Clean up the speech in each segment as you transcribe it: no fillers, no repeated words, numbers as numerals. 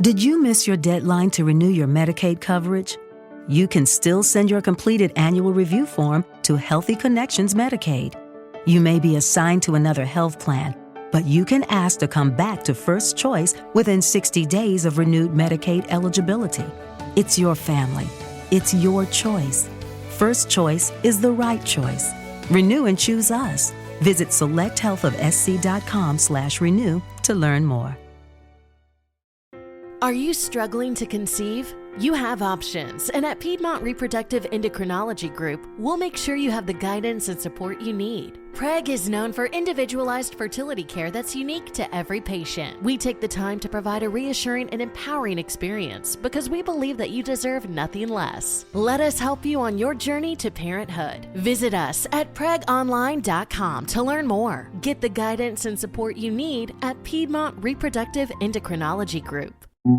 Did you miss your deadline to renew your Medicaid coverage? You can still send your completed annual review form to Healthy Connections Medicaid. You may be assigned to another health plan, but you can ask to come back to First Choice within 60 days of renewed Medicaid eligibility. It's your family. It's your choice. First Choice is the right choice. Renew and choose us. Visit selecthealthofsc.com/renew to learn more. Are you struggling to conceive? You have options, and at Piedmont Reproductive Endocrinology Group, we'll make sure you have the guidance and support you need. PREG is known for individualized fertility care that's unique to every patient. We take the time to provide a reassuring and empowering experience because we believe that you deserve nothing less. Let us help you on your journey to parenthood. Visit us at pregonline.com to learn more. Get the guidance and support you need at Piedmont Reproductive Endocrinology Group. Well,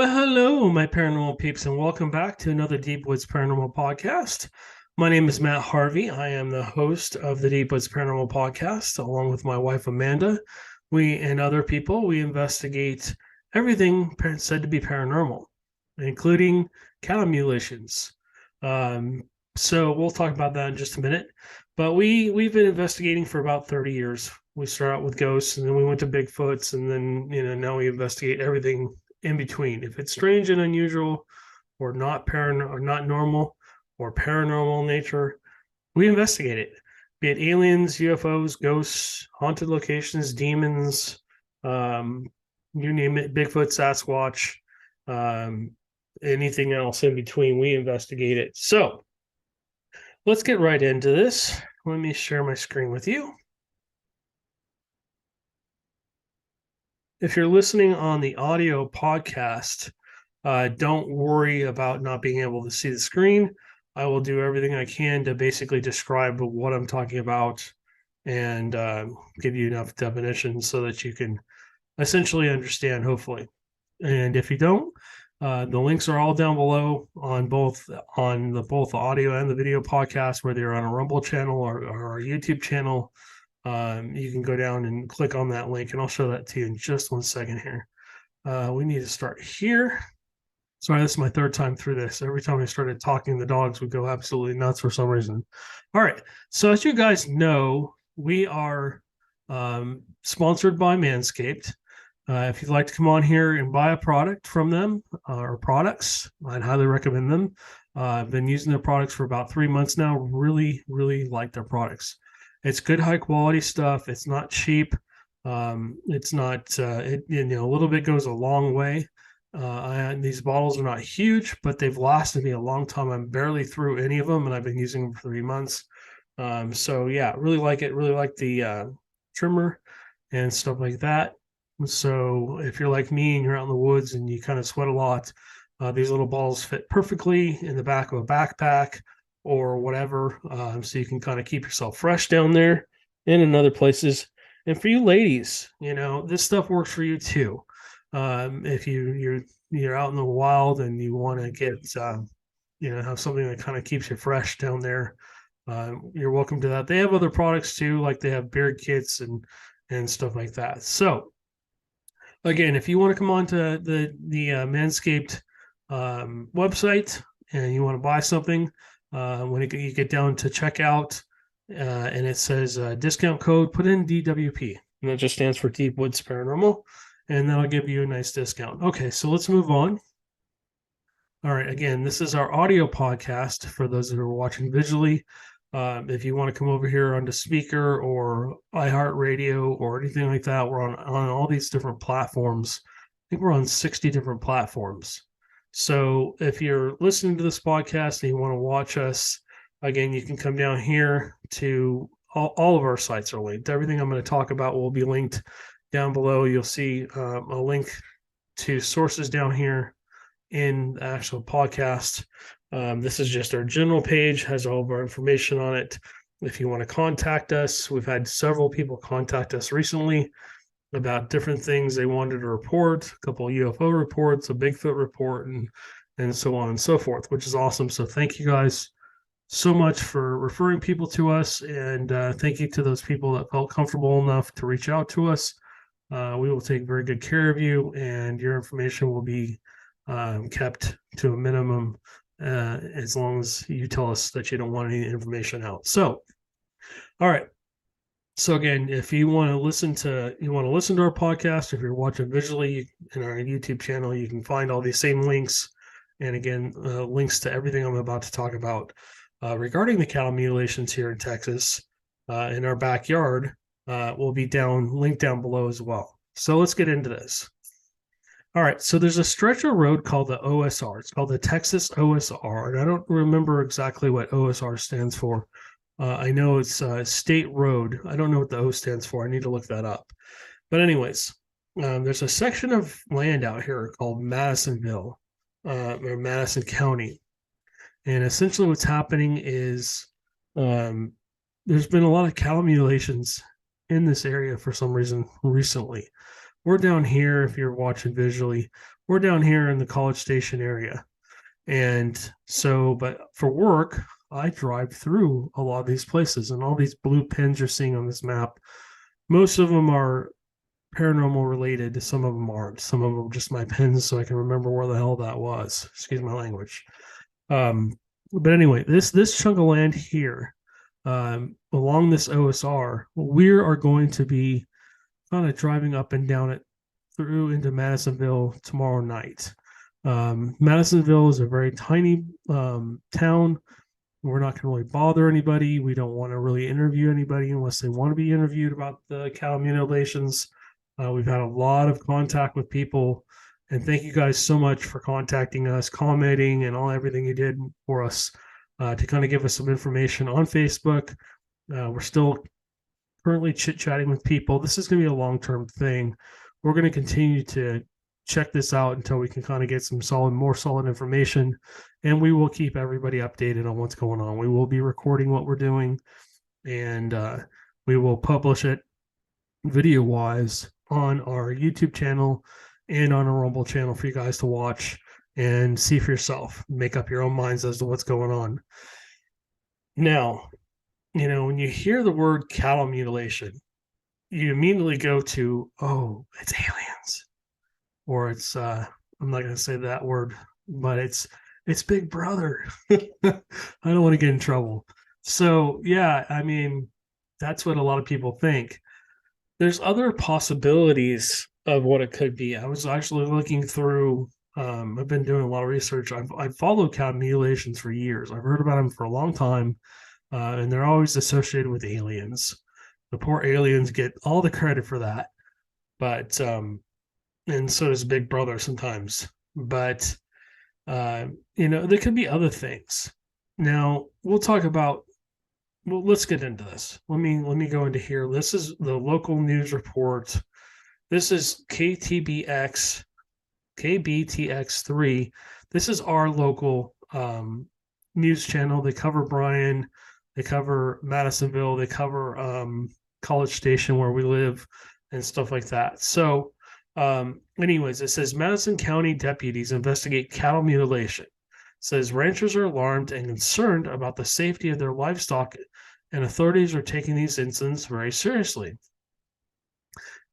hello, my paranormal peeps, and welcome back to another Deep Woods Paranormal Podcast. My name is Matt Harvey. I am the host of the Deep Woods Paranormal Podcast, along with my wife, Amanda. We and other people, we investigate everything said to be paranormal, including cattle mutilations. So we'll talk about that in just a minute. But we've been investigating for about 30 years. We started out with ghosts, and then we went to Bigfoots, and then now we investigate everything in between. If it's strange and unusual, or not normal, or paranormal in nature, we investigate it. Be it aliens, UFOs, ghosts, haunted locations, demons, you name it, Bigfoot, Sasquatch, anything else in between, we investigate it. So let's get right into this. Let me share my screen with you. If you're listening on the audio podcast, don't worry about not being able to see the screen. I will do everything I can to basically describe what I'm talking about and give you enough definitions so that you can essentially understand, hopefully. And if you don't, the links are all down below on both the audio and the video podcast, whether you're on a Rumble channel or our YouTube channel. You can go down and click on that link, and I'll show that to you in just 1 second here. We need to start here. Sorry, this is my third time through this. Every time I started talking, the dogs would go absolutely nuts for some reason. All right. So as you guys know, we are sponsored by Manscaped. If you'd like to come on here and buy a product from them or products, I'd highly recommend them. I've been using their products for about 3 months now. Really, really like their products. It's good, high quality stuff. It's not cheap. It's not, a little bit goes a long way. These bottles are not huge, but they've lasted me a long time. I'm barely through any of them, and I've been using them for 3 months. So yeah, really like it. Really like the trimmer and stuff like that. So if you're like me and you're out in the woods and you kind of sweat a lot, these little bottles fit perfectly in the back of a backpack or whatever, so you can kind of keep yourself fresh down there and in other places. And for you ladies, this stuff works for you too. If you're out in the wild and you want to get have something that kind of keeps you fresh down there, you're welcome to that. They have other products too, like they have beard kits and stuff like that. So again, if you want to come on to the Manscaped website and you want to buy something, when you get down to checkout and it says discount code, put in DWP, and that just stands for Deep Woods Paranormal, and that'll give you a nice discount. Okay, so let's move on. All right, again, this is our audio podcast for those that are watching visually. If you want to come over here onto speaker or iHeartRadio or anything like that, we're on all these different platforms. I think we're on 60 different platforms. So if you're listening to this podcast and you want to watch us, again, you can come down here to all of our sites are linked. Everything I'm going to talk about will be linked down below. You'll see a link to sources down here in the actual podcast. This is just our general page, has all of our information on it. If you want to contact us, we've had several people contact us recently about different things they wanted to report, a couple of UFO reports, a Bigfoot report, and and so on and so forth, which is awesome. So thank you guys so much for referring people to us, and thank you to those people that felt comfortable enough to reach out to us. We will take very good care of you, and your information will be kept to a minimum as long as you tell us that you don't want any information out. So, all right. So again, if you want to listen to our podcast, if you're watching visually in our YouTube channel, you can find all these same links, and again, links to everything I'm about to talk about regarding the cattle mutilations here in Texas in our backyard will be linked down below as well. So let's get into this. All right, so there's a stretch of road called the OSR. It's called the Texas OSR, and I don't remember exactly what OSR stands for. I know it's State Road. I don't know what the O stands for. I need to look that up. But anyways, there's a section of land out here called Madisonville, or Madison County. And essentially what's happening is there's been a lot of cattle mutilations in this area for some reason recently. We're down here, if you're watching visually, we're down here in the College Station area. And so, but for work, I drive through a lot of these places, and all these blue pins you're seeing on this map, most of them are paranormal related. Some of them aren't. Some of them are just my pins so I can remember where the hell that was. Excuse my language. But anyway, this chunk of land here, along this OSR, we are going to be kind of driving up and down it through into Madisonville tomorrow night. Madisonville is a very tiny town. We're not going to really bother anybody. We don't want to really interview anybody unless they want to be interviewed about the cattle mutilations. We've had a lot of contact with people, and thank you guys so much for contacting us, commenting, and everything you did for us to kind of give us some information on Facebook. We're still currently chit-chatting with people. This is going to be a long-term thing. We're going to continue to check this out until we can kind of get some more solid information, and we will keep everybody updated on what's going on. We will be recording what we're doing, and we will publish it video-wise on our YouTube channel and on our Rumble channel for you guys to watch and see for yourself. Make up your own minds as to what's going on. Now, when you hear the word cattle mutilation, you immediately go to, oh, it's aliens. Or it's, I'm not going to say that word, but it's Big Brother. I don't want to get in trouble. So, yeah, I mean, that's what a lot of people think. There's other possibilities of what it could be. I was actually looking through, I've been doing a lot of research. I've followed cattle mutilations for years. I've heard about them for a long time. And they're always associated with aliens. The poor aliens get all the credit for that, but and so does Big Brother sometimes. But there could be other things. Now we'll talk about. Well, let's get into this. Let me go into here. This is the local news report. This is KBTX3. This is our local news channel. They cover Bryan. They cover Madisonville. They cover College Station, where we live, and stuff like that. So, anyways, it says Madison County deputies investigate cattle mutilation. It says ranchers are alarmed and concerned about the safety of their livestock, and authorities are taking these incidents very seriously.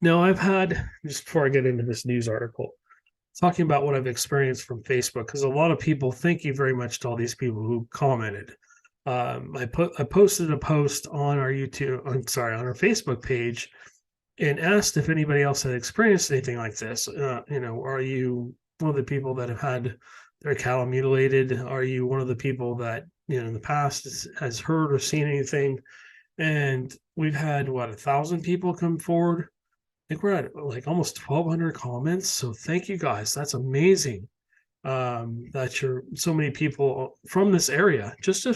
Now, I've had, just before I get into this news article, talking about what I've experienced from Facebook, because a lot of people, thank you very much to all these people who commented. I posted a post on our on our Facebook page, and asked if anybody else had experienced anything like this. Are you one of the people that have had their cattle mutilated? Are you one of the people that in the past has heard or seen anything? And we've had 1,000 people come forward. I think we're at like almost 1,200 comments. So thank you guys. That's amazing. That you're so many people from this area, just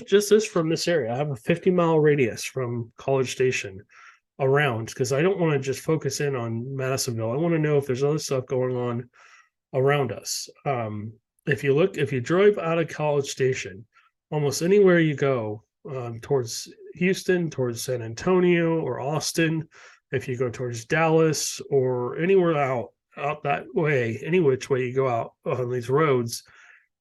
from this area. I have a 50-mile radius from College Station around, because I don't want to just focus in on Madisonville. I want to know if there's other stuff going on around us. If you drive out of College Station, almost anywhere you go, towards Houston, towards San Antonio or Austin, if you go towards Dallas or anywhere out that way, any which way you go out on these roads,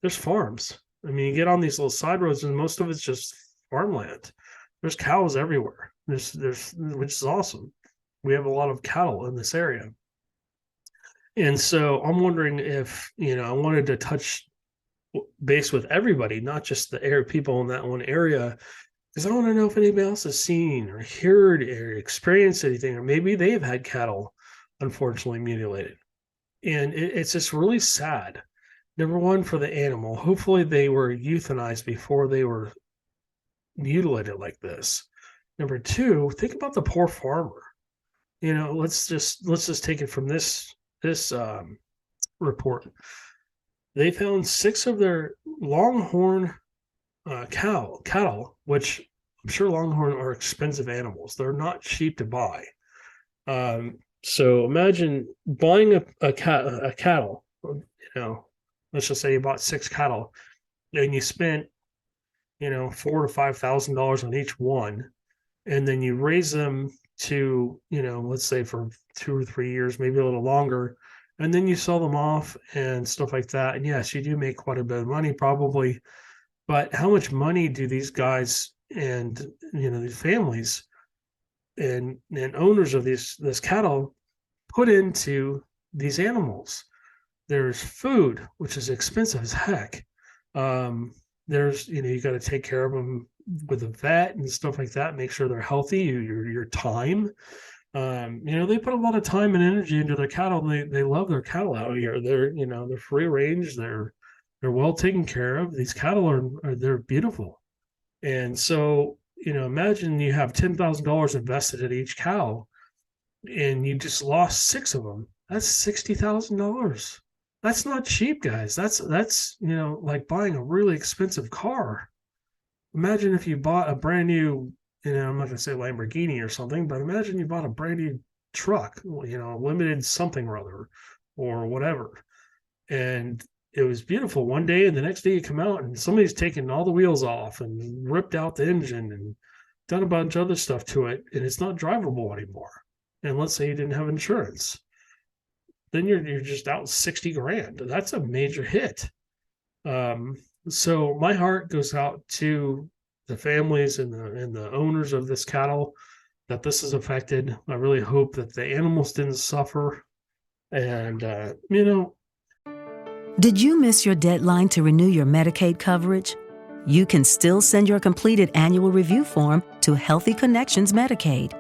there's farms. I mean, you get on these little side roads and most of it's just farmland. There's cows everywhere. There's which is awesome. We have a lot of cattle in this area. And so I'm wondering if, I wanted to touch base with everybody, not just the area people in that one area, because I want to know if anybody else has seen or heard or experienced anything, or maybe they've had cattle unfortunately mutilated. And it's just really sad. Number one, for the animal. Hopefully they were euthanized before they were mutilated like this. Number two, think about the poor farmer. Let's just take it from this report. They found 6 of their longhorn cattle, which I'm sure longhorn are expensive animals. They're not cheap to buy. So imagine buying a cattle. Let's just say you bought 6 cattle, and you spent $4,000 to $5,000 on each one, and then you raise them to let's say for 2 or 3 years, maybe a little longer, and then you sell them off and stuff like that. And yes, you do make quite a bit of money probably, but how much money do these guys and these families and owners of this cattle put into these animals? There's food, which is expensive as heck. There's you got to take care of them with a vet and stuff like that, make sure they're healthy. Your time, they put a lot of time and energy into their cattle. They love their cattle out here. They're free range. They're well taken care of. These cattle they're beautiful. And so imagine you have $10,000 invested in each cow, and you just lost 6 of them. That's $60,000. That's not cheap, guys. That's like buying a really expensive car. Imagine if you bought a brand new, I'm not going to say Lamborghini or something, but imagine you bought a brand new truck, limited something or other or whatever. And it was beautiful one day, and the next day you come out and somebody's taken all the wheels off and ripped out the engine and done a bunch of other stuff to it, and it's not drivable anymore. And let's say you didn't have insurance. Then you're just out $60,000. That's a major hit. So my heart goes out to the families and the owners of this cattle that this is affected. I really hope that the animals didn't suffer. And Did you miss your deadline to renew your Medicaid coverage? You can still send your completed annual review form to Healthy Connections Medicaid.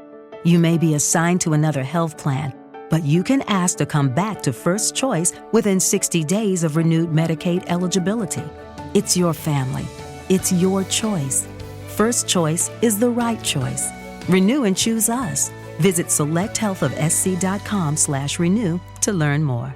You may be assigned to another health plan, but you can ask to come back to First Choice within 60 days of renewed Medicaid eligibility. It's your family. It's your choice. First Choice is the right choice. Renew and choose us. Visit selecthealthofsc.com/renew to learn more.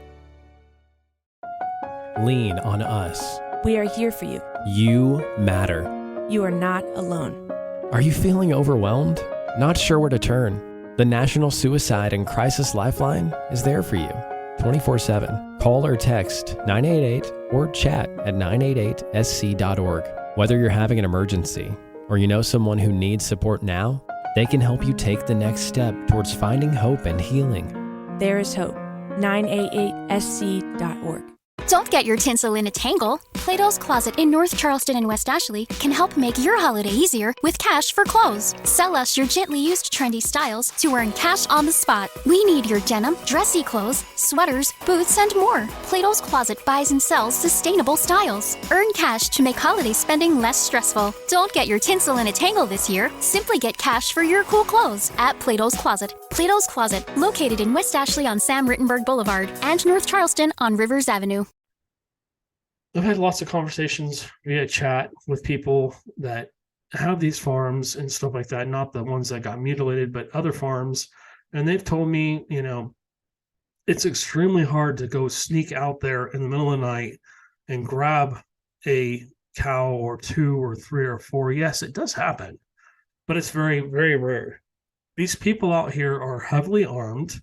Lean on us. We are here for you. You matter. You are not alone. Are you feeling overwhelmed? Not sure where to turn? The National Suicide and Crisis Lifeline is there for you 24/7. Call or text 988 or chat at 988sc.org. Whether you're having an emergency or you know someone who needs support now, they can help you take the next step towards finding hope and healing. There is hope. 988sc.org. Don't get your tinsel in a tangle. Plato's Closet in North Charleston and West Ashley can help make your holiday easier with cash for clothes. Sell us your gently used trendy styles to earn cash on the spot. We need your denim, dressy clothes, sweaters, boots, and more. Plato's Closet buys and sells sustainable styles. Earn cash to make holiday spending less stressful. Don't get your tinsel in a tangle this year. Simply get cash for your cool clothes at Plato's Closet. Plato's Closet, located in West Ashley on Sam Rittenberg Boulevard and North Charleston on Rivers Avenue. I've had lots of conversations via chat with people that have these farms and stuff like that, not the ones that got mutilated, but other farms. And they've told me, it's extremely hard to go sneak out there in the middle of the night and grab a cow or 2 or 3 or 4. Yes, it does happen, but it's very, very rare. These people out here are heavily armed.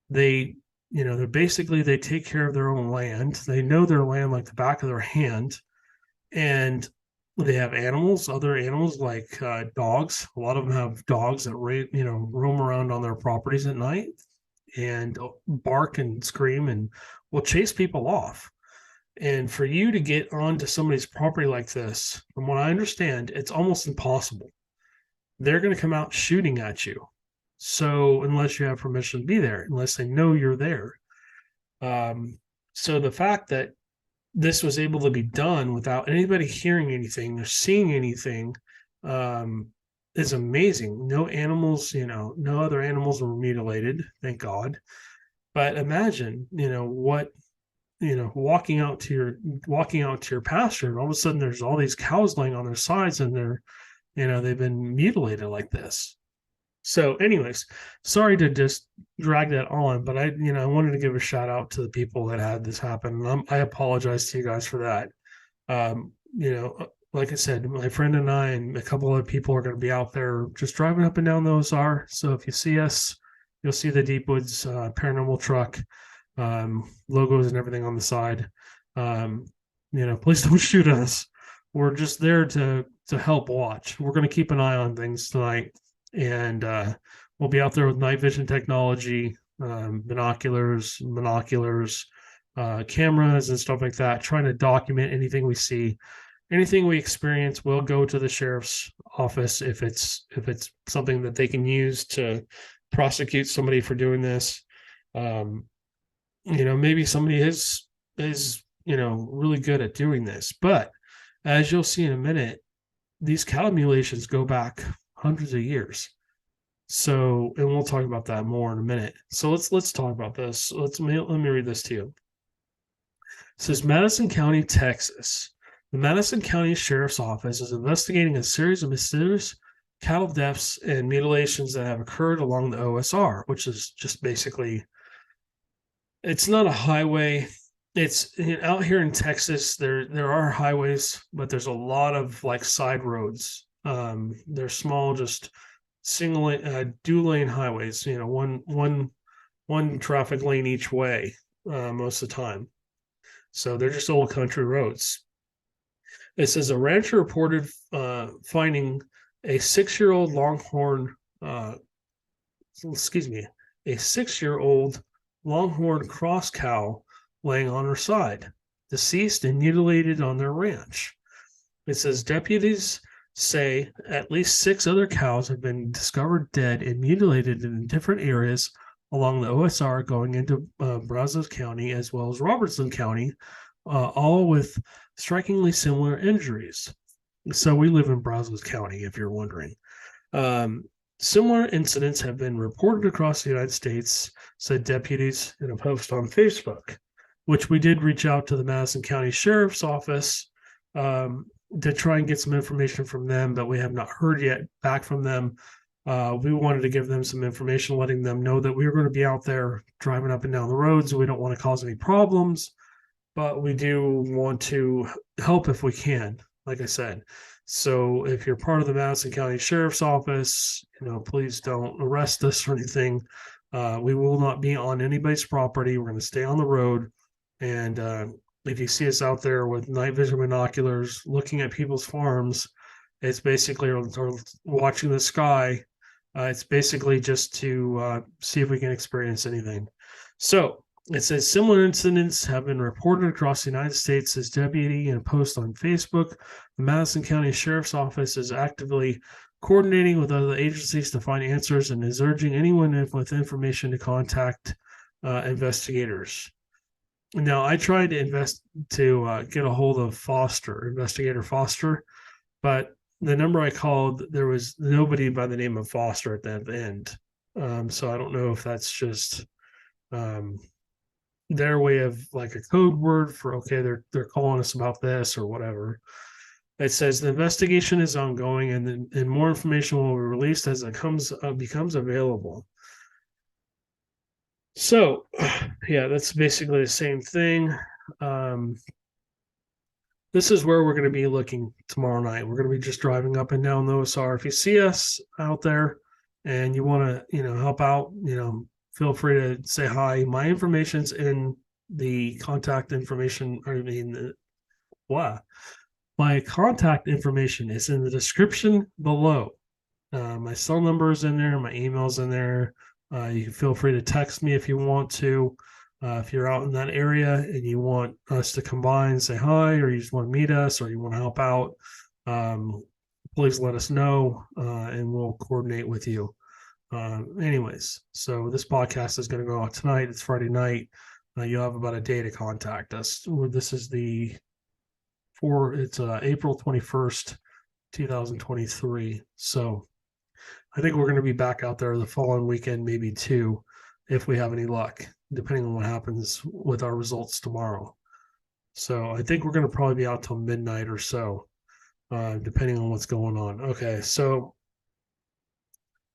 They they take care of their own land. They know their land like the back of their hand. And they have animals, other animals like dogs. A lot of them have dogs that roam around on their properties at night and bark and scream and will chase people off. And for you to get onto somebody's property like this, from what I understand, it's almost impossible. They're going to come out shooting at you. So unless you have permission to be there, unless they know you're there. So the fact that this was able to be done without anybody hearing anything or seeing anything is amazing. No animals, no other animals were mutilated, thank God. But imagine, walking out to your pasture, and all of a sudden there's all these cows laying on their sides, and they've been mutilated like this. So anyways, sorry to just drag that on, but I wanted to give a shout out to the people that had this happen. I apologize to you guys for that. Like I said, my friend and I and a couple other people are going to be out there just driving up and down the OSR. So if you see us, you'll see the Deep Woods Paranormal truck, logos and everything on the side. Please don't shoot us. We're just there to help watch. We're going to keep an eye on things tonight. And we'll be out there with night vision technology, binoculars, cameras and stuff like that, trying to document anything we see, anything we experience. We'll go to the sheriff's office if it's something that they can use to prosecute somebody for doing this. Maybe somebody is really good at doing this, but as you'll see in a minute, these cattle mutilations go back hundreds of years. So, and we'll talk about that more in a minute. So let's talk about this. Let me read this to you. It says, Madison County, Texas. The Madison County Sheriff's Office is investigating a series of mysterious cattle deaths and mutilations that have occurred along the OSR, which is just basically, it's not a highway. It's out here in Texas. There are highways, but there's a lot of like side roads. They're small, just single dual lane highways, one traffic lane each way, most of the time. So they're just old country roads. It says a rancher reported finding a 6-year-old longhorn cross cow laying on her side, deceased and mutilated on their ranch. It says deputies say at least 6 other cows have been discovered dead and mutilated in different areas along the OSR going into Brazos County as well as Robertson County, all with strikingly similar injuries. So we live in Brazos County, if you're wondering. Similar incidents have been reported across the United States, said deputies in a post on Facebook, which we did reach out to the Madison County Sheriff's Office to try and get some information from them, but we have not heard yet back from them. We wanted to give them some information, letting them know that we were going to be out there driving up and down the roads. We don't want to cause any problems, but we do want to help if we can, like I said. So if you're part of the Madison County Sheriff's Office, please don't arrest us or anything. We will not be on anybody's property. We're going to stay on the road. And if you see us out there with night vision binoculars looking at people's farms, it's basically, or watching the sky, it's basically just to see if we can experience anything. So it says similar incidents have been reported across the United States, says deputy in a post on Facebook. The Madison County Sheriff's Office is actively coordinating with other agencies to find answers and is urging anyone with information to contact investigators. Now, I tried to get a hold of Investigator Foster, but the number I called, there was nobody by the name of Foster at the end. So I don't know if that's just their way of like a code word for, okay, they're calling us about this or whatever. It says the investigation is ongoing and more information will be released as it becomes available. So, yeah, that's basically the same thing. This is where we're going to be looking tomorrow night. We're going to be just driving up and down the OSR. If you see us out there and you want to, help out, feel free to say hi. My information's in the contact information. My contact information is in the description below. My cell number is in there. My email's in there. You can feel free to text me if you want to. If you're out in that area and you want us to combine, say hi, or you just want to meet us, or you want to help out, please let us know, and we'll coordinate with you. Anyways, so this podcast is going to go out tonight. It's Friday night. You'll have about a day to contact us. This is it's April 21st, 2023. So I think we're going to be back out there the following weekend, maybe two, if we have any luck, depending on what happens with our results tomorrow. So I think we're going to probably be out till midnight or so, depending on what's going on. Okay, so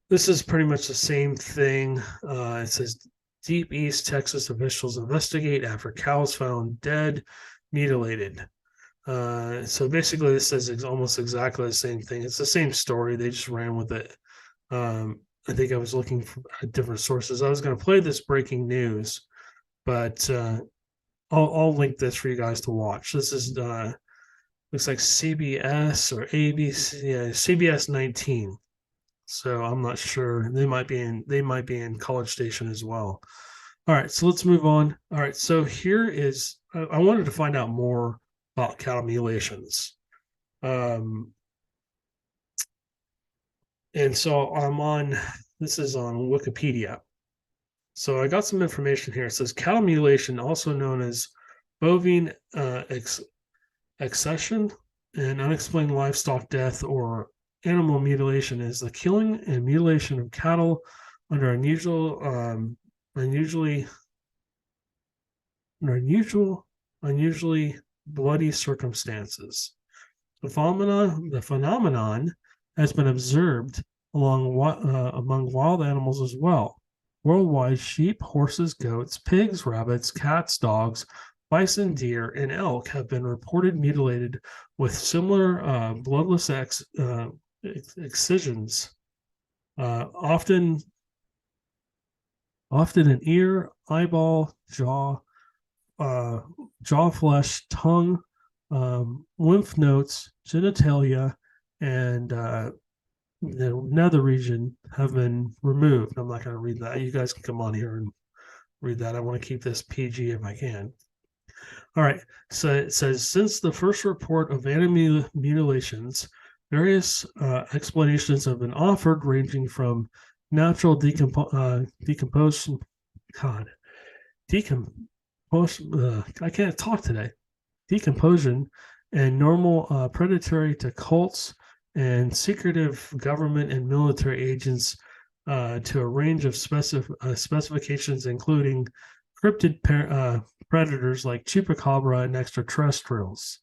this is pretty much the same thing. It says Deep East Texas officials investigate after cows found dead, mutilated. So basically, this says almost exactly the same thing. It's the same story. They just ran with it. I think I was looking for different sources. I was going to play this breaking news, but I'll link this for you guys to watch. This is looks like CBS or ABC, CBS 19. So I'm not sure. They might be in College Station as well. All right, so let's move on. All right, so here is I wanted to find out more about cattle mutilations. And so this is on Wikipedia. So I got some information here. It says cattle mutilation, also known as bovine accession and unexplained livestock death or animal mutilation, is the killing and mutilation of cattle under unusually bloody circumstances. The phenomenon has been observed among wild animals as well. Worldwide, sheep, horses, goats, pigs, rabbits, cats, dogs, bison, deer, and elk have been reported mutilated with similar bloodless excisions, often in ear, eyeball, jaw flesh, tongue, lymph nodes, genitalia, and the nether region have been removed. I'm not going to read that. You guys can come on here and read that. I want to keep this PG if I can. All right. So it says, since the first report of animal mutilations, various explanations have been offered, ranging from natural decomposition. I can't talk today. Decomposition and normal predatory to cults and secretive government and military agents, to a range of specifications, including cryptid predators like chupacabra and extraterrestrials.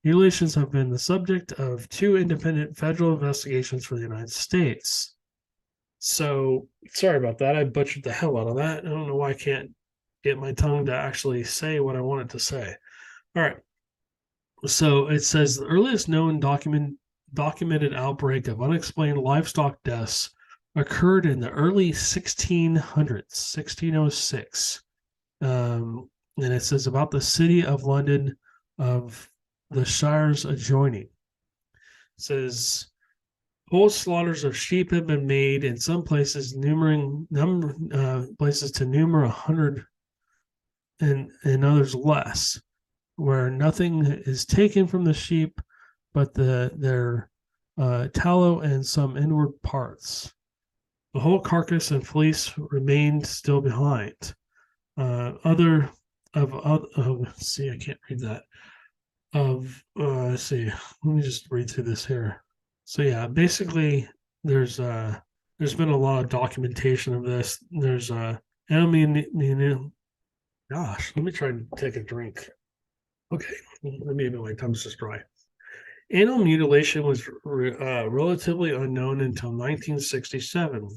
Mutilations have been the subject of 2 independent federal investigations for the United States. So, sorry about that. I butchered the hell out of that. I don't know why I can't get my tongue to actually say what I wanted to say. All right. So it says the earliest known documented outbreak of unexplained livestock deaths occurred in the early 1600s, 1606. And it says about the city of London of the shires adjoining. It says whole slaughters of sheep have been made in some places, places to numer 100, and in others less, where nothing is taken from the sheep but their tallow and some inward parts. The whole carcass and fleece remained still behind. I can't read that. Let's see. Let me just read through this here. So yeah, basically, there's been a lot of documentation of this. There's gosh, let me try and take a drink. Okay, maybe my tongue's just dry. Animal mutilation was relatively unknown until 1967,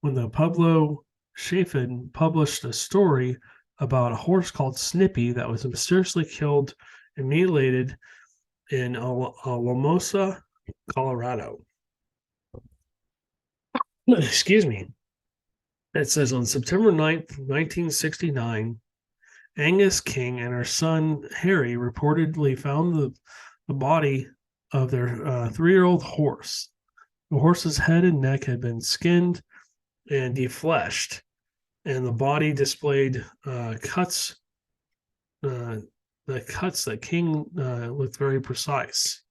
when the Pueblo Chafin published a story about a horse called Snippy that was mysteriously killed and mutilated in Alamosa, Colorado. Excuse me. It says on September 9th, 1969, Angus King and her son Harry reportedly found the body of their 3-year-old horse. The horse's head and neck had been skinned and defleshed. and the body displayed cuts. The cuts that King looked very precise.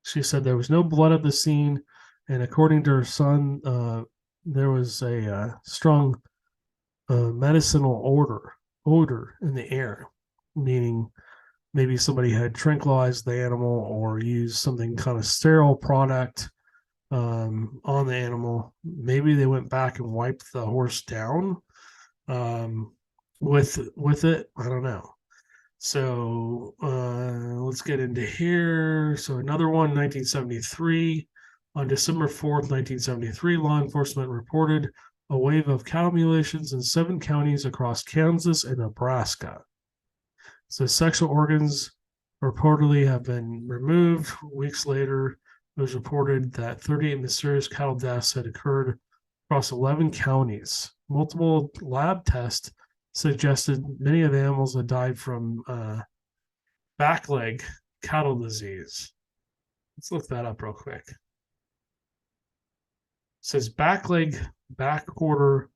She said there was no blood at the scene, and according to her son, there was a strong medicinal odor in the air, meaning maybe somebody had tranquilized the animal or used something kind of sterile product on the animal. Maybe they went back and wiped the horse down with it. I don't know. So let's get into here. So another one, 1973. On December 4th, 1973, law enforcement reported a wave of cattle mutilations in 7 counties across Kansas and Nebraska. So sexual organs reportedly have been removed. Weeks later, it was reported that 38 mysterious cattle deaths had occurred across 11 counties. Multiple lab tests suggested many of the animals had died from backleg cattle disease. Let's look that up real quick. It says backleg, back quarter,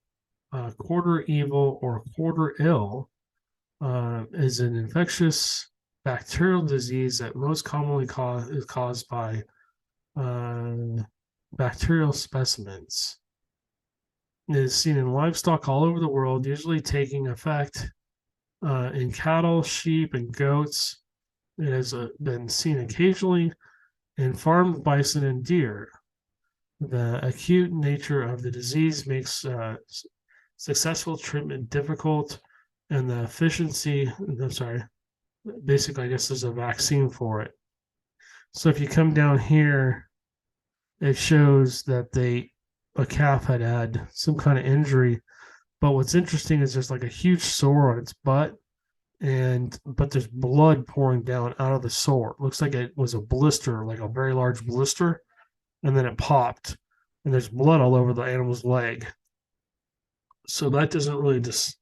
quarter evil, or quarter ill is an infectious bacterial disease that most commonly is caused by bacterial specimens. It is seen in livestock all over the world, usually taking effect in cattle, sheep, and goats. It has been seen occasionally in farmed bison and deer. The acute nature of the disease makes successful treatment difficult, and the efficiency, basically, I guess there's a vaccine for it. So if you come down here, it shows that a calf had some kind of injury, but what's interesting is there's like a huge sore on its butt, but there's blood pouring down out of the sore. It looks like it was a blister, like a very large blister, and then it popped, and there's blood all over the animal's leg. So that doesn't really just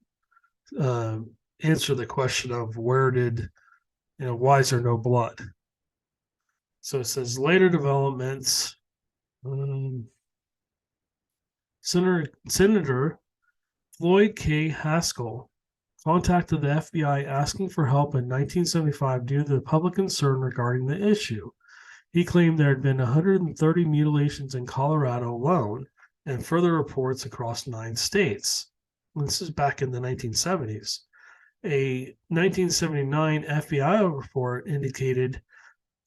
answer the question of why is there no blood? So it says later developments. Senator Floyd K. Haskell contacted the FBI asking for help in 1975 due to the public concern regarding the issue. He claimed there had been 130 mutilations in Colorado alone and further reports across 9 states. And this is back in the 1970s. A 1979 FBI report indicated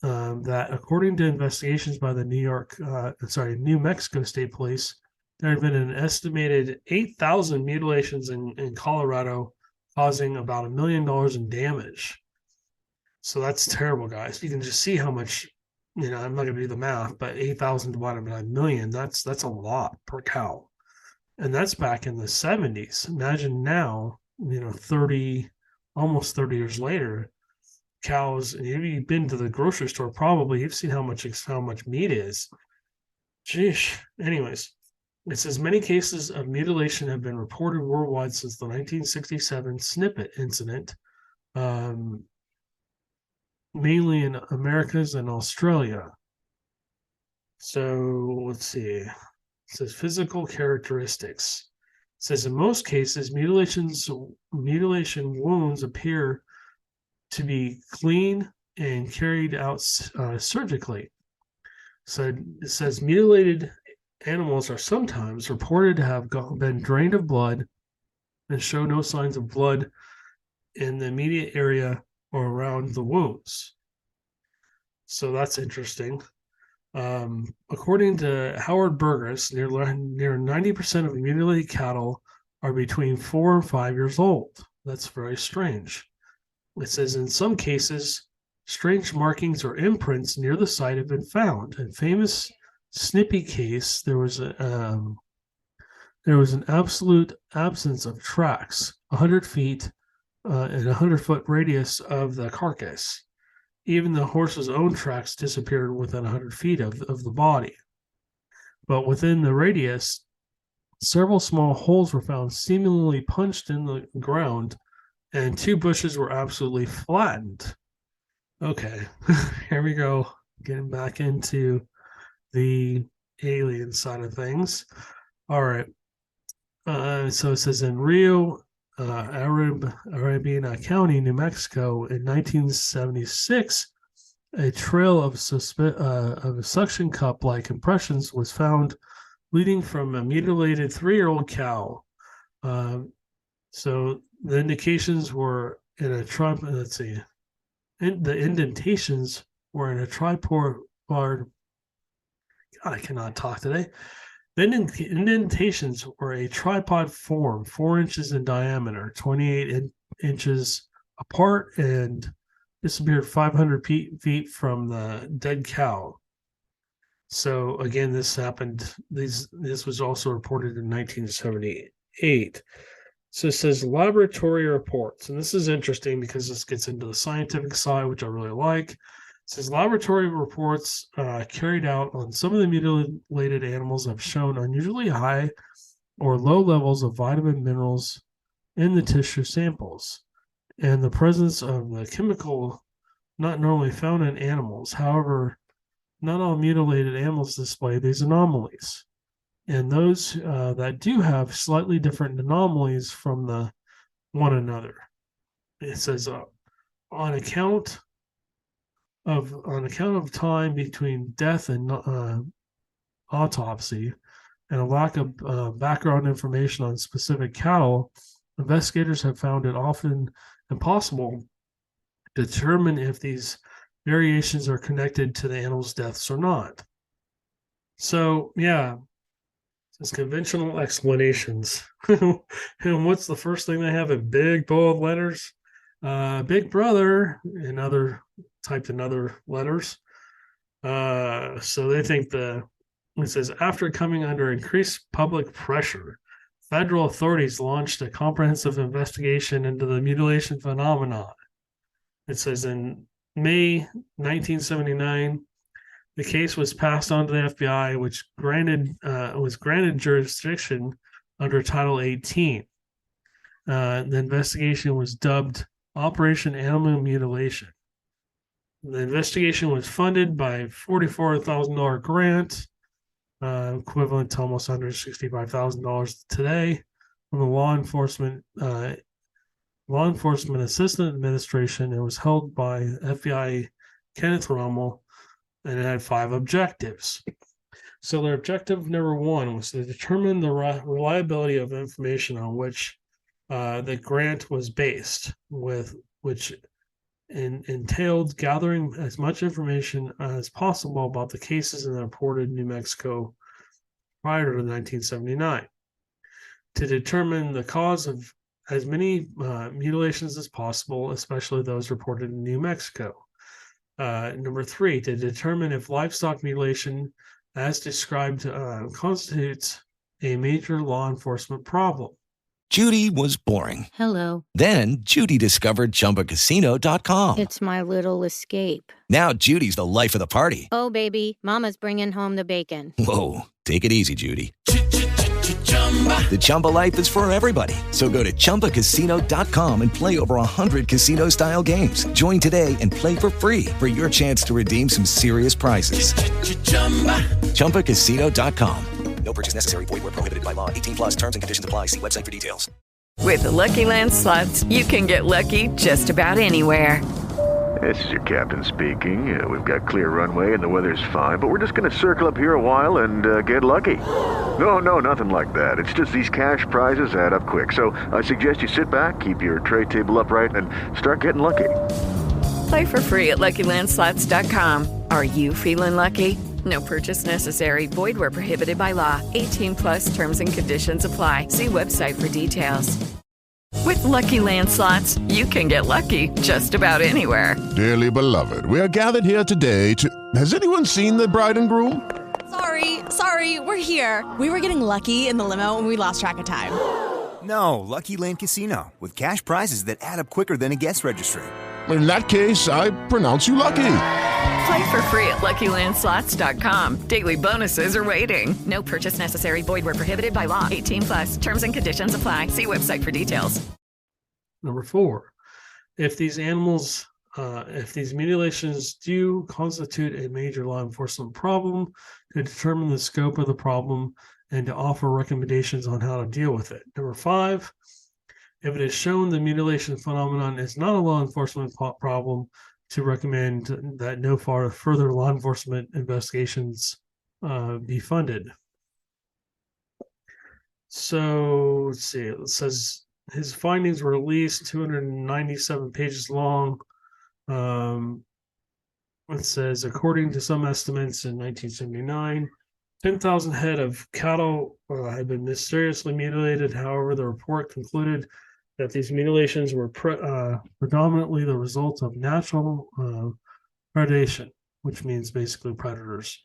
that according to investigations by the New Mexico State Police, there had been an estimated 8,000 mutilations in Colorado, causing about $1 million in damage. So that's terrible, guys. You can just see how much, I'm not going to do the math, but 8,000 divided by $1 million, that's a lot per cow. And that's back in the 70s. Imagine now, almost 30 years later, cows, and if you've been to the grocery store, probably you've seen how much meat is. Sheesh. Anyways, it says many cases of mutilation have been reported worldwide since the 1967 snippet incident, mainly in Americas and Australia. So let's see. It says physical characteristics. It says in most cases, mutilation wounds appear to be clean and carried out surgically. So it says mutilated animals are sometimes reported to have been drained of blood and show no signs of blood in the immediate area or around the wounds. So that's interesting. According to Howard Burgess, near 90% of mutilated cattle are between 4 and 5 years old. That's very strange. It says in some cases, strange markings or imprints near the site have been found. In famous Snippy case, there was an absolute absence of tracks, 100 feet and 100-foot radius of the carcass. Even the horse's own tracks disappeared within 100 feet of the body. But within the radius, several small holes were found seemingly punched in the ground, and 2 bushes were absolutely flattened. Okay, here we go. Getting back into the alien side of things. All right. So it says in Rio, Arabiana County, New Mexico, in 1976, a trail of suction cup-like impressions was found leading from a mutilated 3-year-old cow. So the indications were in a the indentations were in a tripod. God, I cannot talk today. The indentations were a tripod form, 4 inches in diameter, 28 inches apart, and disappeared 500 feet from the dead cow. So again, this happened. This was also reported in 1978. So it says laboratory reports, and this is interesting because this gets into the scientific side, which I really like. It says laboratory reports carried out on some of the mutilated animals have shown unusually high or low levels of vitamin minerals in the tissue samples, and the presence of the chemical not normally found in animals. However, not all mutilated animals display these anomalies, and those that do have slightly different anomalies from one another. It says on account of time between death and autopsy, and a lack of background information on specific cattle, investigators have found it often impossible to determine if these variations are connected to the animal's deaths or not. So, yeah, it's conventional explanations. And what's the first thing they have in big bold letters? Big Brother, in other letters. So they think it says, after coming under increased public pressure, federal authorities launched a comprehensive investigation into the mutilation phenomenon. It says in May 1979, the case was passed on to the FBI, which was granted jurisdiction under Title 18. The investigation was dubbed Operation Animal Mutilation. The investigation was funded by a $44,000 grant, equivalent to almost $165,000 today, from the Law Enforcement Assistant Administration. It was held by FBI Kenneth Rommel, and it had 5 objectives. So their objective number 1 was to determine the reliability of information on which the grant was based, which entailed gathering as much information as possible about the cases in the reported New Mexico prior to 1979, to determine the cause of as many mutilations as possible, especially those reported in New Mexico. Number 3, to determine if livestock mutilation, as described, constitutes a major law enforcement problem. Judy was boring. Hello. Then Judy discovered ChumbaCasino.com. It's my little escape. Now Judy's the life of the party. Oh, baby, mama's bringing home the bacon. Whoa, take it easy, Judy. The Chumba life is for everybody. So go to ChumbaCasino.com and play over 100 casino-style games. Join today and play for free for your chance to redeem some serious prizes. ChumbaCasino.com. No purchase necessary. Void where prohibited by law. 18 plus terms and conditions apply. See website for details. With the Lucky Land Slots, you can get lucky just about anywhere. This is your captain speaking. We've got clear runway and the weather's fine, but we're just going to circle up here a while and get lucky. No, nothing like that. It's just these cash prizes add up quick. So I suggest you sit back, keep your tray table upright, and start getting lucky. Play for free at LuckyLandSlots.com. Are you feeling lucky? No purchase necessary. Void where prohibited by law. 18 plus terms and conditions apply. See website for details. With Lucky Land Slots, you can get lucky just about anywhere. Dearly beloved, we are gathered here today to... Has anyone seen the bride and groom? Sorry, we're here. We were getting lucky in the limo and we lost track of time. No, Lucky Land Casino, with cash prizes that add up quicker than a guest registry. In that case, I pronounce you lucky. Play for free at LuckyLandSlots.com. Daily bonuses are waiting. No purchase necessary. Void where prohibited by law. 18 plus. Terms and conditions apply. See website for details. Number 4, if these mutilations do constitute a major law enforcement problem, to determine the scope of the problem and to offer recommendations on how to deal with it. Number 5, if it is shown the mutilation phenomenon is not a law enforcement problem, to recommend that no further law enforcement investigations be funded. So let's see, it says his findings were released 297 pages long. It says, according to some estimates in 1979, 10,000 head of cattle had been mysteriously mutilated. However, the report concluded that these mutilations were predominantly the result of natural predation, which means basically predators.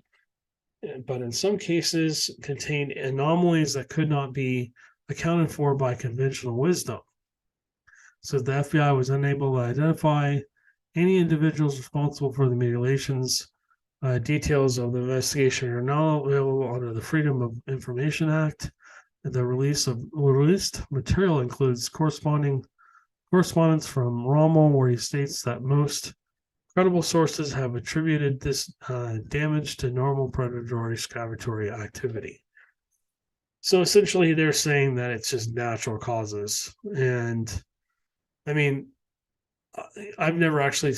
But in some cases contained anomalies that could not be accounted for by conventional wisdom. So the FBI was unable to identify any individuals responsible for the mutilations. Details of the investigation are now available under the Freedom of Information Act. The released material includes correspondence from Rommel, where he states that most credible sources have attributed this damage to normal predatory scavengatory activity. So essentially, they're saying that it's just natural causes. And I mean, I've never actually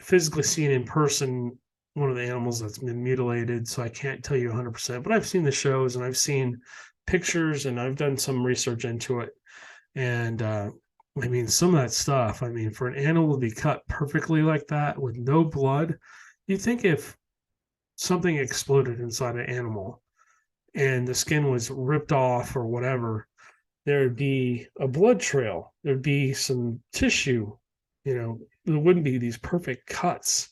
physically seen in person one of the animals that's been mutilated, so I can't tell you 100%. But I've seen the shows and I've seen pictures and I've done some research into it. And I mean, some of that stuff, I mean, for an animal to be cut perfectly like that with no blood, you'd think if something exploded inside an animal and the skin was ripped off or whatever, there'd be a blood trail. There'd be some tissue, there wouldn't be these perfect cuts.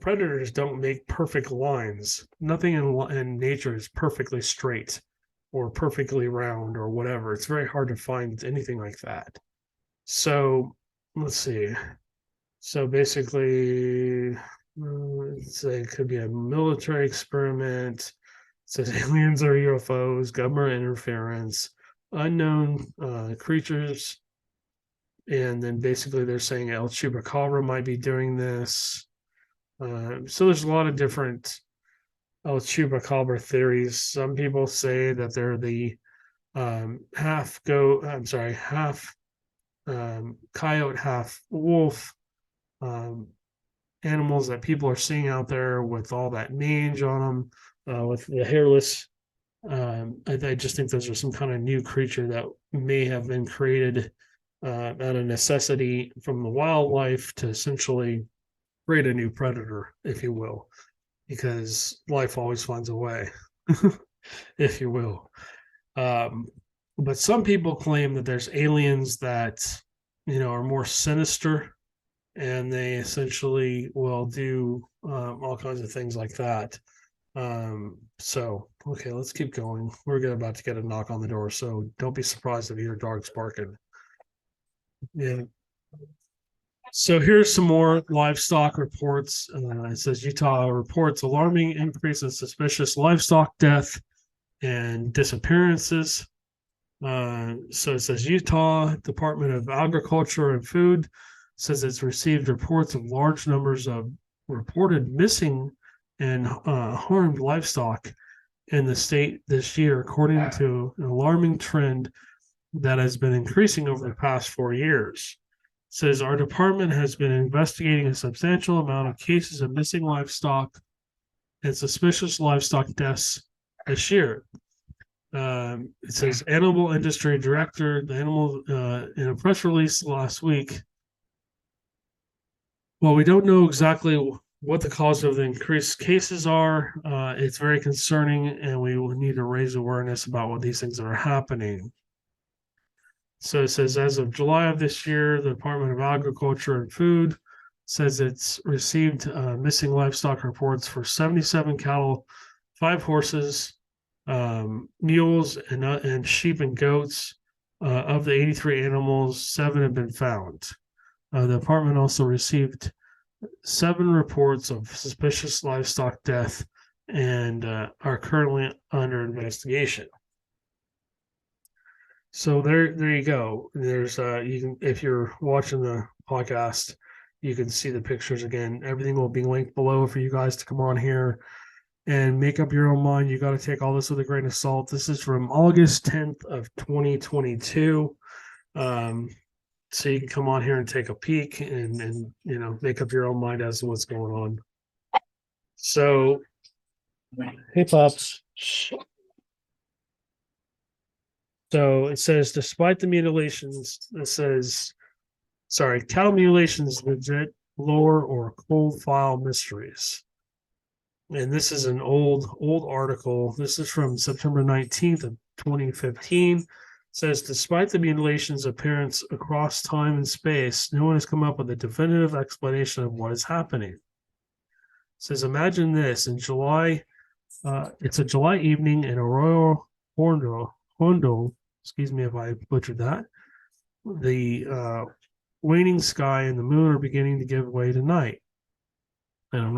Predators don't make perfect lines. Nothing in nature is perfectly straight or perfectly round or whatever. It's very hard to find anything like that. So let's see. So basically, it could be a military experiment. It says aliens or UFOs, government interference, unknown creatures. And then basically they're saying El Chupacabra might be doing this. So there's a lot of different El Chupacabra theories. Some people say that they're the half coyote, half wolf animals that people are seeing out there with all that mange on them, with the hairless. I just think those are some kind of new creature that may have been created out of necessity from the wildlife to essentially create a new predator, if you will, because life always finds a way, if you will. But some people claim that there's aliens that, are more sinister, and they essentially will do all kinds of things like that. So, okay, let's keep going. We're about to get a knock on the door, so don't be surprised if you hear dogs barking. Yeah. So here's some more livestock reports. It says Utah reports alarming increase in suspicious livestock death and disappearances. So it says Utah Department of Agriculture and Food says it's received reports of large numbers of reported missing and harmed livestock in the state this year, according to an alarming trend that has been increasing over the past 4 years. It says our department has been investigating a substantial amount of cases of missing livestock and suspicious livestock deaths this year. It says animal industry director, the animal in a press release last week. Well, we don't know exactly what the cause of the increased cases are. It's very concerning, and we will need to raise awareness about what these things that are happening. So it says, as of July of this year, the Department of Agriculture and Food says it's received missing livestock reports for 77 cattle, 5 horses, mules, and sheep and goats. Of the 83 animals, 7 have been found. The department also received 7 reports of suspicious livestock death and are currently under investigation. So there you go. There's you can, if you're watching the podcast, you can see the pictures again. Everything will be linked below for you guys to come on here and make up your own mind. You got to take all this with a grain of salt. This is from August 10th of 2022. So you can come on here and take a peek and make up your own mind as to what's going on. So, hey, Pops. So it says, despite the mutilations, cattle mutilations, legit lore or cold file mysteries. And this is an old article. This is from September 19th of 2015. It says, despite the mutilations' appearance across time and space, no one has come up with a definitive explanation of what is happening. It says, imagine this. In July, it's a July evening in Arroyo Hondo, excuse me if I butchered that. The waning sky and the moon are beginning to give way to night. And a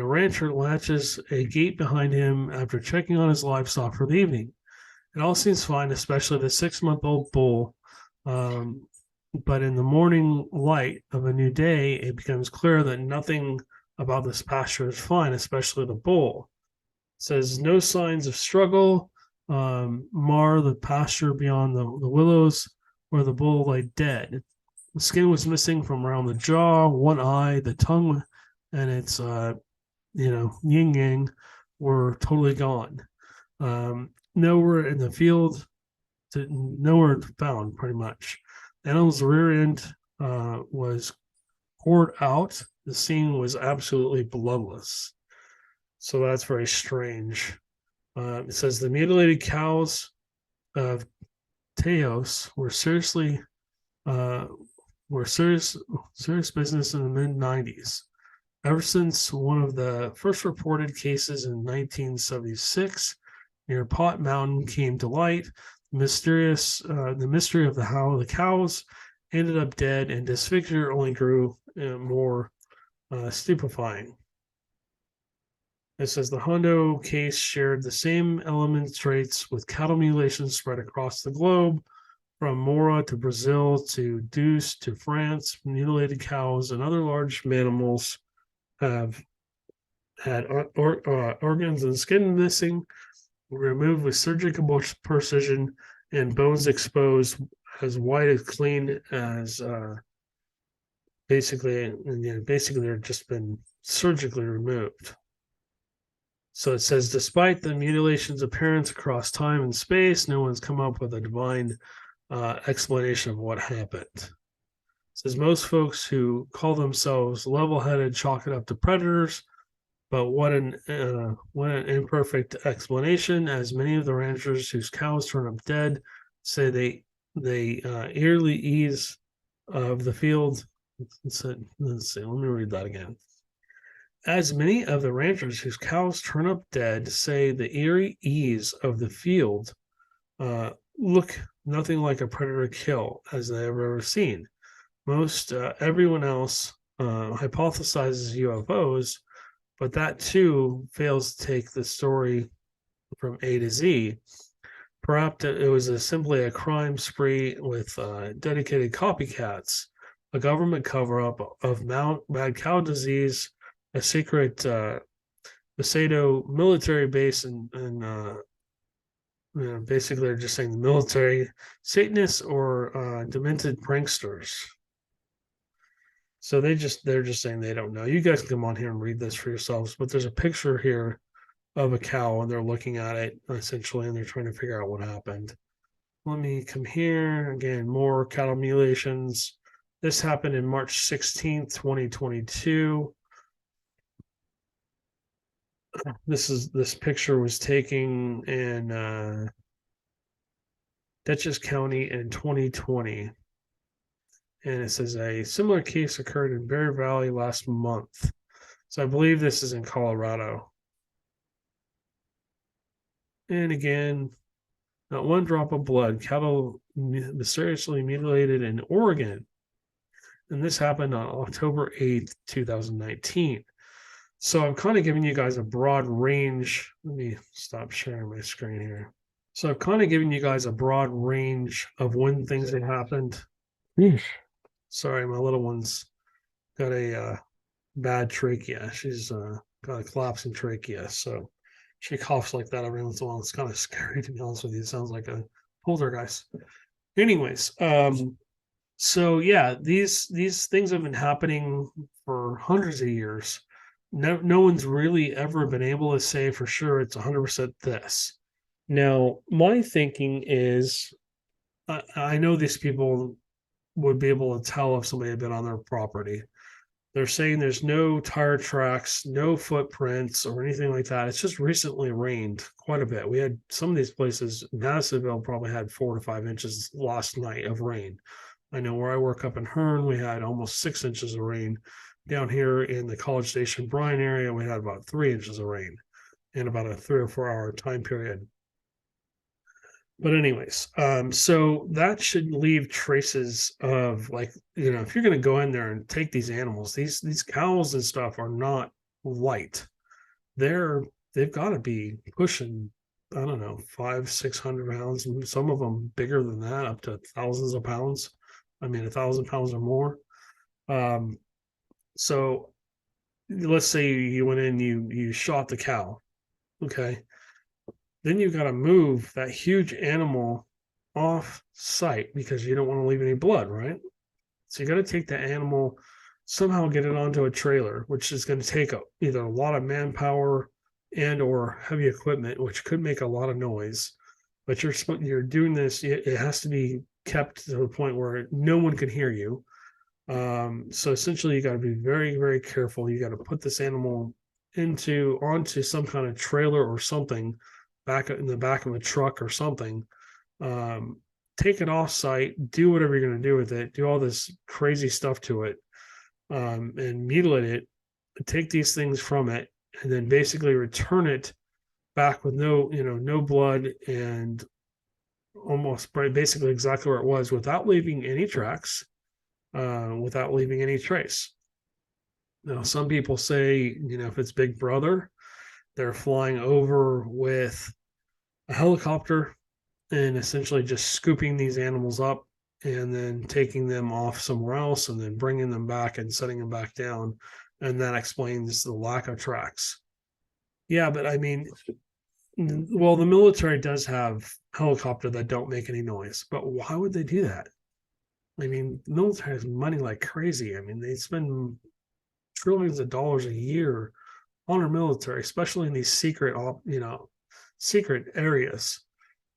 rancher latches a gate behind him after checking on his livestock for the evening. It all seems fine, especially the 6-month-old bull. But in the morning light of a new day, it becomes clear that nothing about this pasture is fine, especially the bull. It says no signs of struggle mar the pasture beyond the willows where the bull lay dead. The skin was missing from around the jaw, one eye, the tongue, and its yin yang were totally gone. Nowhere in the field, nowhere found, pretty much. The animal's rear end was poured out. The scene was absolutely bloodless. So that's very strange. It says the mutilated cows of Teos were serious business in the mid-90s. Ever since one of the first reported cases in 1976 near Pot Mountain came to light, the mystery of how the cows ended up dead and disfigured only grew more stupefying. It says the Hondo case shared the same element traits with cattle mutilations spread across the globe, from Mora to Brazil to Deuce to France. Mutilated cows and other large mammals have had organs and skin missing, removed with surgical precision, and bones exposed as white as clean as basically they've just been surgically removed. So it says, despite the mutilation's appearance across time and space, no one's come up with a divine explanation of what happened. It says most folks who call themselves level-headed chalk it up to predators, but what an imperfect explanation, as many of the ranchers whose cows turn up dead say they yearly ease of the field. Let's see, let me read that again. As many of the ranchers whose cows turn up dead say the eerie ease of the field look nothing like a predator kill as they have ever seen. Most everyone else hypothesizes UFOs, but that too fails to take the story from A to Z. Perhaps it was simply a crime spree with dedicated copycats, a government cover-up of mad cow disease, a secret Macedo military base, and basically they're just saying the military, Satanists, or demented pranksters. So they're just saying they don't know. You guys can come on here and read this for yourselves, but there's a picture here of a cow and they're looking at it essentially and they're trying to figure out what happened. Let me come here again. More cattle mutilations. This happened in March 16th, 2022. This picture was taken in Dutchess County in 2020. And it says a similar case occurred in Bear Valley last month. So I believe this is in Colorado. And again, not one drop of blood. Cattle mysteriously mutilated in Oregon. And this happened on October 8th, 2019. So I'm kind of giving you guys a broad range. Let me stop sharing my screen here. So I've kind of given you guys a broad range of when things have happened. Yeesh. Sorry, my little one's got a bad trachea. She's got a collapsing trachea. So she coughs like that every once in a while. It's kind of scary, to be honest with you. It sounds like a poltergeist. Anyways, so yeah, these things have been happening for hundreds of years. No one's really ever been able to say for sure it's 100% this. Now, my thinking is, I know these people would be able to tell if somebody had been on their property. They're saying there's no tire tracks, no footprints or anything like that. It's just recently rained quite a bit. We had some of these places, Madisonville probably had 4 to 5 inches last night of rain. I know where I work up in Hearn, we had almost 6 inches of rain. Down here in the College Station, Bryan area, we had about 3 inches of rain in about a 3 or 4 hour time period. But anyways, so that should leave traces of, like, you know, if you're going to go in there and take these animals, these cows and stuff are not light. They've got to be pushing, I don't know, 500-600 pounds. Some of them bigger than that, up to thousands of pounds. I mean, 1,000 pounds or more. So let's say you went in, you shot the cow, okay? Then you've got to move that huge animal off site because you don't want to leave any blood, right? So you got to take the animal, somehow get it onto a trailer, which is going to take either a lot of manpower and or heavy equipment, which could make a lot of noise. But you're doing this, it has to be kept to the point where no one can hear you. So essentially you got to be very, very careful. You got to put this animal onto some kind of trailer or something, back in the back of a truck or something, take it off site, do whatever you're going to do with it, do all this crazy stuff to it, and mutilate it, take these things from it, and then basically return it back with no blood, and almost basically exactly where it was, without leaving any tracks, without leaving any trace. Now, some people say, if it's Big Brother, they're flying over with a helicopter and essentially just scooping these animals up and then taking them off somewhere else and then bringing them back and setting them back down. And that explains the lack of tracks. Yeah, but I mean, well, the military does have helicopters that don't make any noise, but why would they do that? I mean, the military has money like crazy. I mean, they spend trillions of dollars a year on our military, especially in these secret areas.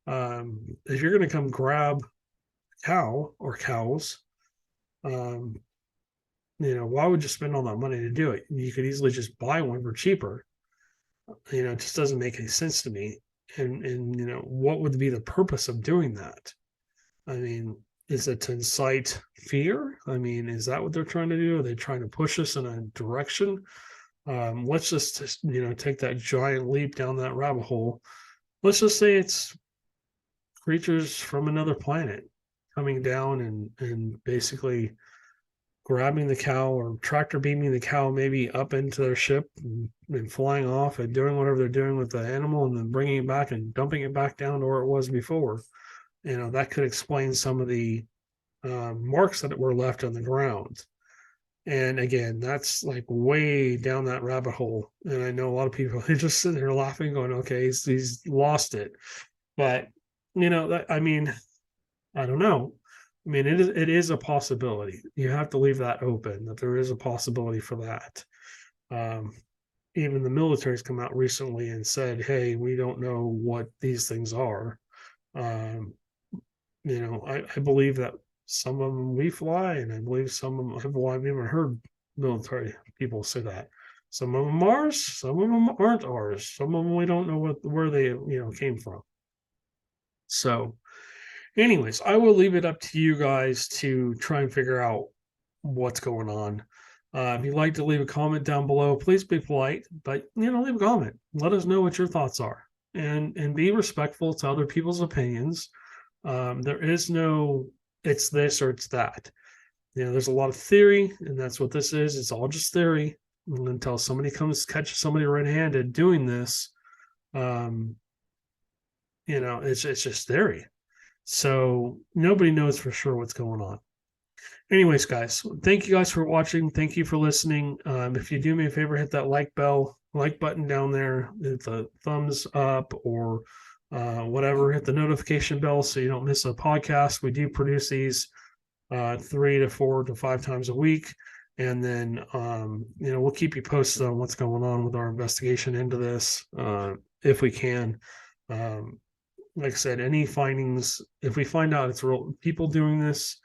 If you're going to come grab a cow or cows, why would you spend all that money to do it? You could easily just buy one for cheaper. It just doesn't make any sense to me. And what would be the purpose of doing that? I mean, is it to incite fear? I mean, is that what they're trying to do? Are they trying to push us in a direction? Let's just, take that giant leap down that rabbit hole. Let's just say it's creatures from another planet coming down and basically grabbing the cow or tractor beaming the cow maybe up into their ship and flying off and doing whatever they're doing with the animal and then bringing it back and dumping it back down to where it was before. That could explain some of the marks that were left on the ground. And again, that's like way down that rabbit hole. And I know a lot of people, they just sit there laughing, going, okay, he's lost it. But, I don't know. I mean, it is a possibility. You have to leave that open, that there is a possibility for that. Even the military's come out recently and said, hey, we don't know what these things are. I believe that some of them we fly, and I believe some of them, I've even heard military people say that. Some of them are ours, some of them aren't ours. Some of them we don't know where they came from. So anyways, I will leave it up to you guys to try and figure out what's going on. If you'd like to leave a comment down below, please be polite, but leave a comment. Let us know what your thoughts are, and be respectful to other people's opinions. There is no it's this or it's that. There's a lot of theory, and that's what this is. It's all just theory. And until somebody comes catches somebody red-handed doing this, it's just theory. So nobody knows for sure what's going on. Anyways, guys, thank you guys for watching. Thank you for listening. If you do me a favor, hit that like bell. like button down there, hit the thumbs up or whatever, hit the notification bell so you don't miss a podcast. We do produce these 3 to 4 to 5 times a week. And then, we'll keep you posted on what's going on with our investigation into this, if we can. Like I said, any findings, if we find out it's real people doing this,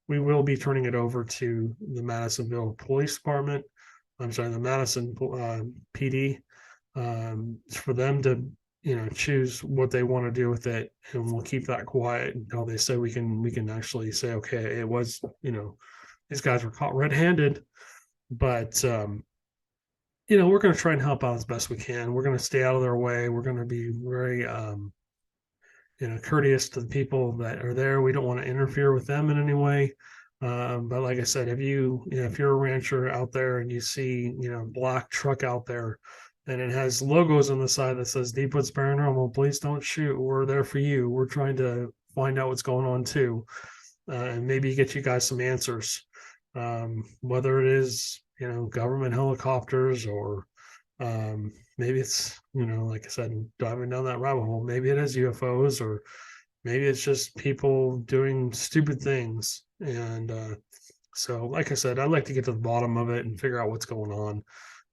we will be turning it over to the Madisonville Police Department. I'm sorry, the Madison PD, for them to, choose what they want to do with it, and we'll keep that quiet until they say we can actually say, okay, it was, these guys were caught red-handed, but we're going to try and help out as best we can. We're going to stay out of their way. We're going to be very courteous to the people that are there. We don't want to interfere with them in any way. But like I said, if you're a rancher out there and you see, black truck out there and it has logos on the side that says Deep Woods Paranormal, please don't shoot. We're there for you. We're trying to find out what's going on too. And maybe get you guys some answers. Whether it is, government helicopters or maybe it's, like I said, diving down that rabbit hole. Maybe it is UFOs, or maybe it's just people doing stupid things. And so, like I said, I'd like to get to the bottom of it and figure out what's going on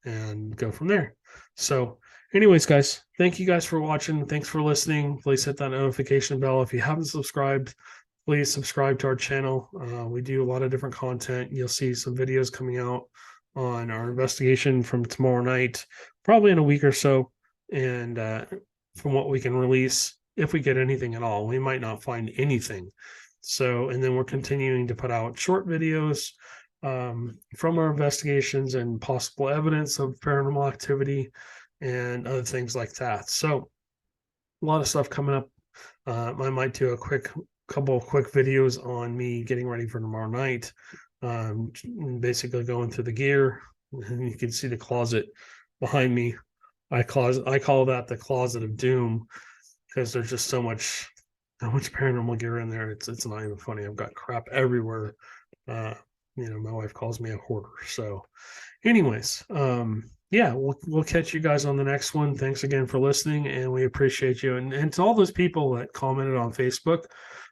and go from there. So anyways, guys, thank you guys for watching. Thanks for listening. Please hit that notification bell. If you haven't subscribed, please subscribe to our channel. We do a lot of different content. You'll see some videos coming out on our investigation from tomorrow night, probably in a week or so. And from what we can release, if we get anything at all, we might not find anything. So, and then we're continuing to put out short videos from our investigations and possible evidence of paranormal activity and other things like that. So a lot of stuff coming up. I might do a couple of quick videos on me getting ready for tomorrow night. Basically going through the gear, and you can see the closet behind me. I call that the closet of doom, because there's just so much paranormal gear in there. It's not even funny. I've got crap everywhere. My wife calls me a hoarder. So anyways, we'll catch you guys on the next one. Thanks again for listening, and we appreciate you. And to all those people that commented on Facebook,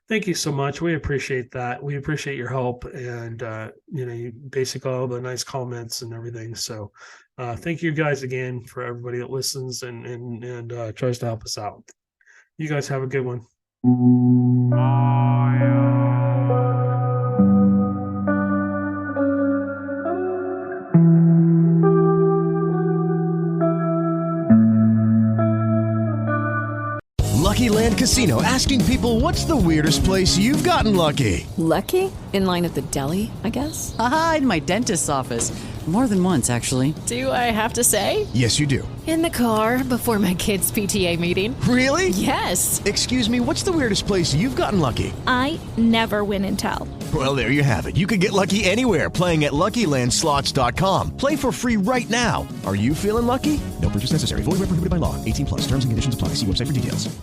thank you so much. We appreciate that. We appreciate your help and, basically all the nice comments and everything. So thank you guys again for everybody that listens and tries to help us out. You guys have a good one. Lucky Land Casino, asking people, what's the weirdest place you've gotten lucky? Lucky? In line at the deli, I guess? Aha, in my dentist's office. More than once, actually. Do I have to say? Yes, you do. In the car before my kids' PTA meeting. Really? Yes. Excuse me, what's the weirdest place you've gotten lucky? I never win and tell. Well, there you have it. You can get lucky anywhere, playing at LuckyLandSlots.com. Play for free right now. Are you feeling lucky? No purchase necessary. Void where prohibited by law. 18+. Terms and conditions apply. See website for details.